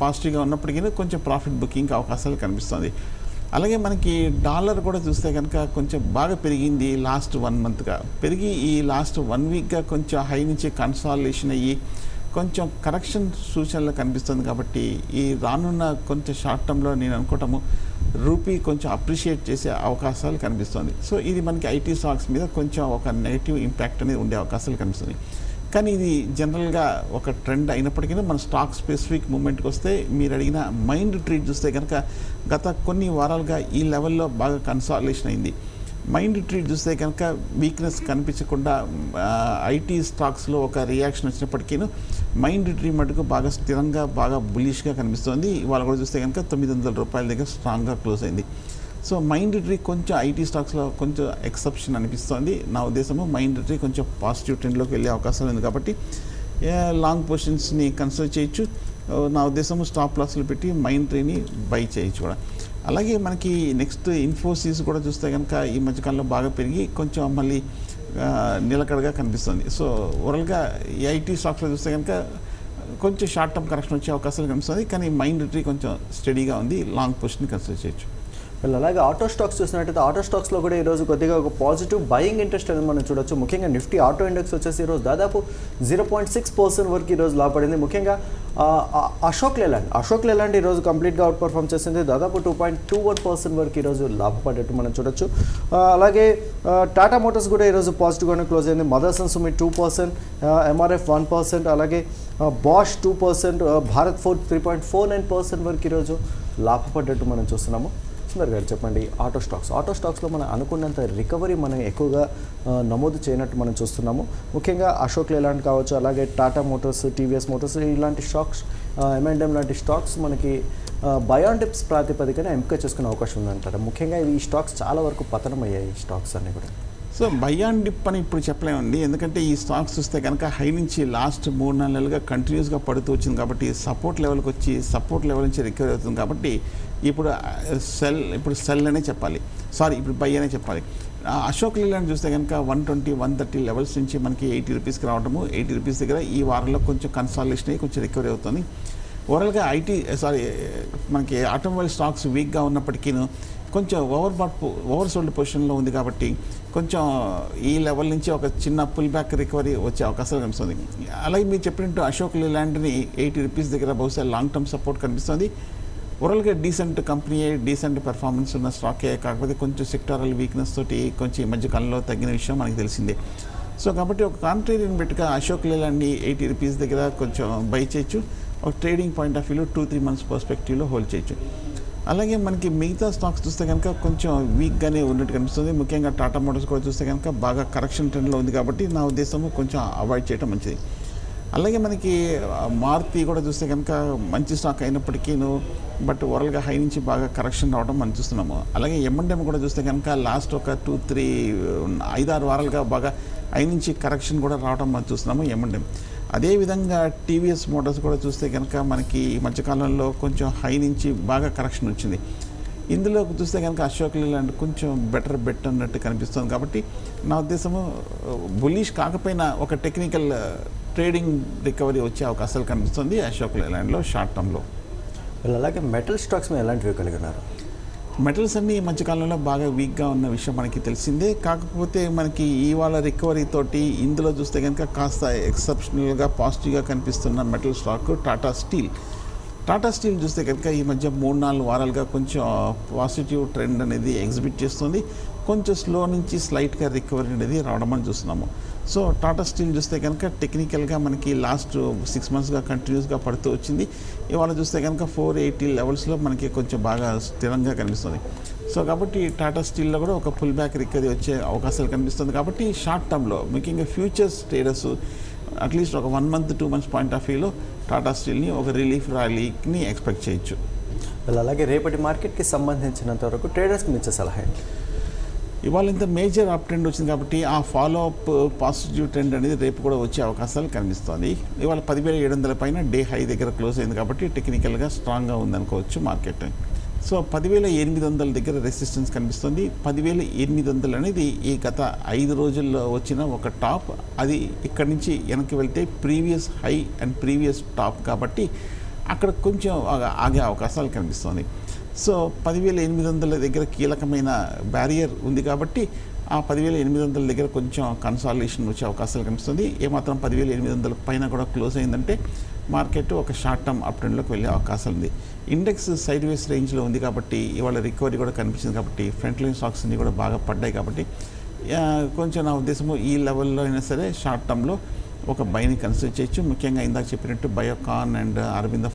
పాజిటివ్గా ఉన్నప్పటికీ కొంచెం ప్రాఫిట్ బుకింగ్ అవకాశాలు కనిపిస్తుంది. అలాగే మనకి డాలర్ కూడా చూస్తే కనుక కొంచెం బాగా పెరిగింది లాస్ట్ 1 మంత్గా పెరిగి ఈ లాస్ట్ 1 వీక్గా కొంచెం హై నుంచి కన్సాలిడేషన్ అయ్యి కొంచెం కరెక్షన్ సూచనలు కనిపిస్తుంది. కాబట్టి ఈ రానున్న కొంచెం షార్ట్ టర్మ్లో నేను అనుకోవటము రూపీ కొంచెం అప్రిషియేట్ చేసే అవకాశాలు కనిపిస్తుంది. సో ఇది మనకి ఐటీ స్టాక్స్ మీద కొంచెం ఒక నెగిటివ్ ఇంపాక్ట్ అనేది ఉండే అవకాశాలు కనిపిస్తుంది. కానీ ఇది జనరల్గా ఒక ట్రెండ్ అయినప్పటికీ మన స్టాక్ స్పెసిఫిక్ మూమెంట్కి వస్తే మీరు అడిగిన మైండ్ ట్రీట్ చూస్తే కనుక గత కొన్ని వారాలుగా ఈ లెవెల్లో బాగా కన్సాలిడేషన్ అయింది. మైండ్ ట్రీట్ చూస్తే కనుక వీక్నెస్ కనిపించకుండా ఐటీ స్టాక్స్లో ఒక రియాక్షన్ వచ్చినప్పటికీ మైండ్ ట్రీ మటుకు బాగా స్థిరంగా బాగా బులిష్గా కనిపిస్తుంది. ఇవాళ కూడా చూస్తే కనుక 900 రూపాయల దగ్గర స్ట్రాంగ్గా క్లోజ్ అయింది. సో మైండ్ ట్రీ కొంచెం ఐటీ స్టాక్స్లో కొంచెం ఎక్సెప్షన్ అనిపిస్తుంది. నా ఉద్దేశము మైండ్ ట్రీ కొంచెం పాజిటివ్ ట్రెండ్లోకి వెళ్ళే అవకాశం ఉంది. కాబట్టి లాంగ్ పొజిషన్స్ని కన్సిడర్ చేయొచ్చు. నా ఉద్దేశము స్టాప్ లాస్లు పెట్టి మైండ్ ట్రీని బై చేయొచ్చు కూడా. అలాగే మనకి నెక్స్ట్ ఇన్ఫోసిస్ కూడా చూస్తే కనుక ఈ మధ్యకాలంలో బాగా పెరిగి కొంచెం మళ్ళీ నిలకడగా కనిపిస్తుంది. సో ఓవరాల్గా ఈ ఐటీ స్టాక్స్లో చూస్తే కనుక కొంచెం షార్ట్ టర్మ్ కరెక్షన్ వచ్చే అవకాశాలు కనిపిస్తుంది. కానీ మైండ్ ట్రీ కొంచెం స్టడీగా ఉంది. లాంగ్ పొజిషన్ కన్సిడర్ చేయొచ్చు. అలాగే ఆటో స్టాక్స్ చూసినట్టయితే ఆటో స్టాక్స్లో కూడా ఈరోజు కొద్దిగా ఒక పాజిటివ్ బయింగ్ ఇంట్రెస్ట్ అనేది మనం చూడొచ్చు. ముఖ్యంగా నిఫ్టీ ఆటో ఇండెక్స్ వచ్చేసి ఈరోజు దాదాపు 0.6% వరకు ఈరోజు లాభపడింది. ముఖ్యంగా అశోక్ లేలాండ్ ఈరోజు కంప్లీట్గా అవుట్ పర్ఫామ్ చేసింది. దాదాపు 2.21% వరకు ఈరోజు లాభపడ్డట్టు మనం చూడొచ్చు. అలాగే టాటా మోటార్స్ కూడా ఈరోజు పాజిటివ్గానే క్లోజ్ అయింది. మదర్స్ అండ్ సుమిత్ 2%, ఎంఆర్ఎఫ్ 1%, అలాగే బాష్ 2%, భారత్ ఫోర్జ్ 3.49% వరకు ఈరోజు లాభపడ్డట్టు మనం చూస్తున్నాము. సుందర్ గారు చెప్పండి, ఆటో స్టాక్స్లో మనం అనుకున్నంత రికవరీ మనం ఎక్కువగా నమోదు చేయనట్టు మనం చూస్తున్నాము. ముఖ్యంగా అశోక్ లేలాండ్ కావచ్చు, అలాగే టాటా మోటార్స్, టీవీఎస్ మోటార్స్ ఇలాంటి స్టాక్స్, M&M లాంటి స్టాక్స్ మనకి బై ఆన్ డిప్స్ ప్రాతిపదికన ఎంపిక చేసుకునే అవకాశం ఉందంటారు. ముఖ్యంగా ఈ స్టాక్స్ చాలా వరకు పతనం అయ్యాయి స్టాక్స్ అన్నీ కూడా. సో బై ఆన్ డిప్ అని ఇప్పుడు చెప్పలేమండి. ఎందుకంటే ఈ స్టాక్స్ చూస్తే కనుక హై నుంచి లాస్ట్ 3-4 నెలలుగా కంటిన్యూస్గా పడుతూ వచ్చింది. కాబట్టి సపోర్ట్ లెవెల్కి వచ్చి సపోర్ట్ లెవెల్ నుంచి రికవరీ అవుతుంది. కాబట్టి ఇప్పుడు సెల్ అనే చెప్పాలి, ఇప్పుడు బై అనే చెప్పాలి. అశోక్ లేలాండ్ చూస్తే కనుక 120-130 లెవెల్స్ నుంచి మనకి 80 రూపీస్కి రావడము, 80 రూపీస్ దగ్గర ఈ వారంలో కొంచెం కన్సాలిడేషన్ అయ్యి కొంచెం రికవరీ అవుతుంది. ఓవరాల్గా మనకి ఆటోమొబైల్ స్టాక్స్ వీక్గా ఉన్నప్పటికీ కొంచెం ఓవర్ సోల్డ్ పొజిషన్లో ఉంది. కాబట్టి కొంచెం ఈ లెవెల్ నుంచి ఒక చిన్న పుల్ బ్యాక్ రికవరీ వచ్చే అవకాశాలు కనిపిస్తుంది. అలాగే మీరు చెప్పినట్టు అశోక్ లేలాండ్ని 80 రూపీస్ దగ్గర బహుశా లాంగ్ టర్మ్ సపోర్ట్ కనిపిస్తుంది. ఓవరాల్గా డీసెంట్ కంపెనీ, డీసెంట్ పెర్ఫార్మెన్స్ ఉన్న స్టాకే, కాకపోతే కొంచెం సెక్టారల్ వీక్నెస్ తోటి కొంచెం ఈ మధ్యకాలంలో తగ్గిన విషయం మనకి తెలిసిందే. సో కాబట్టి ఒక కాంట్రేరియన్ బెట్గా అశోక్ లేలాండ్ని 80 రూపీస్ దగ్గర కొంచెం బై చేయొచ్చు. ఒక ట్రేడింగ్ పాయింట్ ఆఫ్ వ్యూలో 2-3 మంత్స్ పర్స్పెక్టివ్లో హోల్డ్ చేయొచ్చు. అలాగే మనకి మిగతా స్టాక్స్ చూస్తే కనుక కొంచెం వీక్గానే ఉన్నట్టు కనిపిస్తుంది. ముఖ్యంగా టాటా మోటార్స్ కూడా చూస్తే కనుక బాగా కరెక్షన్ ట్రెండ్లో ఉంది. కాబట్టి నా ఉద్దేశము కొంచెం అవాయిడ్ చేయడం మంచిది. అలాగే మనకి మారుతి కూడా చూస్తే కనుక మంచి స్టాక్ అయినప్పటికీ బట్ ఓవరాల్గా హై నుంచి బాగా కరెక్షన్ రావడం మనం చూస్తున్నాము. అలాగే M&M కూడా చూస్తే కనుక లాస్ట్ ఒక 5-6 వారాలుగా బాగా హై నుంచి కరెక్షన్ కూడా రావడం మనం చూస్తున్నాము M&M. అదేవిధంగా టీవీఎస్ మోటార్స్ కూడా చూస్తే కనుక మనకి ఈ మధ్యకాలంలో కొంచెం హై నుంచి బాగా కరెక్షన్ వచ్చింది. ఇందులో చూస్తే కనుక అశోక్ లేలాండ్ కొంచెం బెటర్ బెట్ అన్నట్టు కనిపిస్తుంది. కాబట్టి నా ఉద్దేశము బుల్లిష్ కాకపోయినా ఒక టెక్నికల్ ట్రేడింగ్ రికవరీ వచ్చే అవకాశాలు కనిపిస్తుంది అశోక్ లేలాండ్లో షార్ట్ టర్మ్లో. అలాగే మెటల్ స్టాక్స్ మీద ఎలాంటివి కలిగినారు? మెటల్స్ అన్నీ ఈ మధ్యకాలంలో బాగా వీక్గా ఉన్న విషయం మనకి తెలిసిందే. కాకపోతే మనకి ఇవాళ రికవరీ తోటి ఇందులో చూస్తే కనుక కాస్త ఎక్సెప్షనల్గా పాజిటివ్గా కనిపిస్తున్న మెటల్ స్టాక్ టాటా స్టీల్ చూస్తే కనుక ఈ మధ్య 3-4 వారాలుగా కొంచెం పాజిటివ్ ట్రెండ్ అనేది ఎగ్జిబిట్ చేస్తుంది. కొంచెం స్లో నుంచి స్లైట్గా రికవరీ అనేది రావడం అని చూస్తున్నాము. సో టాటా స్టీల్ చూస్తే కనుక టెక్నికల్గా మనకి లాస్ట్ 6 మంత్స్గా కంటిన్యూస్గా పడుతూ వచ్చింది. ఇవాళ చూస్తే కనుక 480 లెవెల్స్లో మనకి కొంచెం బాగా స్థిరంగా కనిపిస్తుంది. సో కాబట్టి టాటా స్టీల్లో కూడా ఒక పుల్ బ్యాక్ రికవరీ వచ్చే అవకాశాలు కనిపిస్తుంది. కాబట్టి షార్ట్ టర్మ్లో ముఖ్యంగా ఫ్యూచర్స్ ట్రేడర్స్ అట్లీస్ట్ ఒక 1 మంత్ 2 మంత్స్ పాయింట్ ఆఫ్ వ్యూలో టాటా స్టీల్ని ఒక రిలీఫ్ ర్యాలీని ఎక్స్పెక్ట్ చేయొచ్చు. అలాగే రేపటి మార్కెట్కి సంబంధించినంత వరకు ట్రేడర్స్కి ఇచ్చే సలహా ఏంటి? ఇవాళ ఇంత మేజర్ అప్ ట్రెండ్ వచ్చింది కాబట్టి ఆ ఫాలో అప్ పాజిటివ్ ట్రెండ్ అనేది రేపు కూడా వచ్చే అవకాశాలు కనిపిస్తుంది. ఇవాళ 10,700 పైన డే హై దగ్గర క్లోజ్ అయింది కాబట్టి టెక్నికల్గా స్ట్రాంగ్గా ఉందనుకోవచ్చు మార్కెట్. సో 10,800 దగ్గర రెసిస్టెన్స్ కనిపిస్తుంది. 10,800 అనేది ఈ గత 5 రోజుల్లో వచ్చిన ఒక టాప్. అది ఇక్కడి నుంచి వెనక్కి వెళ్తే previous high and previous top కాబట్టి అక్కడ కొంచెం ఆగే అవకాశాలు కనిపిస్తుంది. సో 10,800 దగ్గర కీలకమైన బ్యారియర్ ఉంది కాబట్టి ఆ 10,800 దగ్గర కొంచెం కన్సాలిడేషన్ వచ్చే అవకాశాలు కనిపిస్తుంది. ఏమాత్రం 10,800 పైన కూడా క్లోజ్ అయిందంటే మార్కెట్ ఒక షార్ట్ టర్మ్ అప్ ట్రెండ్లోకి వెళ్ళే అవకాశం ఉంది. ఇండెక్స్ సైడ్ వేస్ రేంజ్లో ఉంది కాబట్టి ఇవాళ రికవరీ కూడా కనిపించింది కాబట్టి ఫ్రంట్ లైన్ స్టాక్స్ అన్ని కూడా బాగా పడ్డాయి కాబట్టి కొంచెం నా ఉద్దేశము ఈ లెవెల్లో అయినా సరే షార్ట్ టర్మ్లో ఒక బైని కన్సిడర్ చేయొచ్చు. ముఖ్యంగా ఇందాక చెప్పినట్టు బయోకాన్ అండ్ అరవింద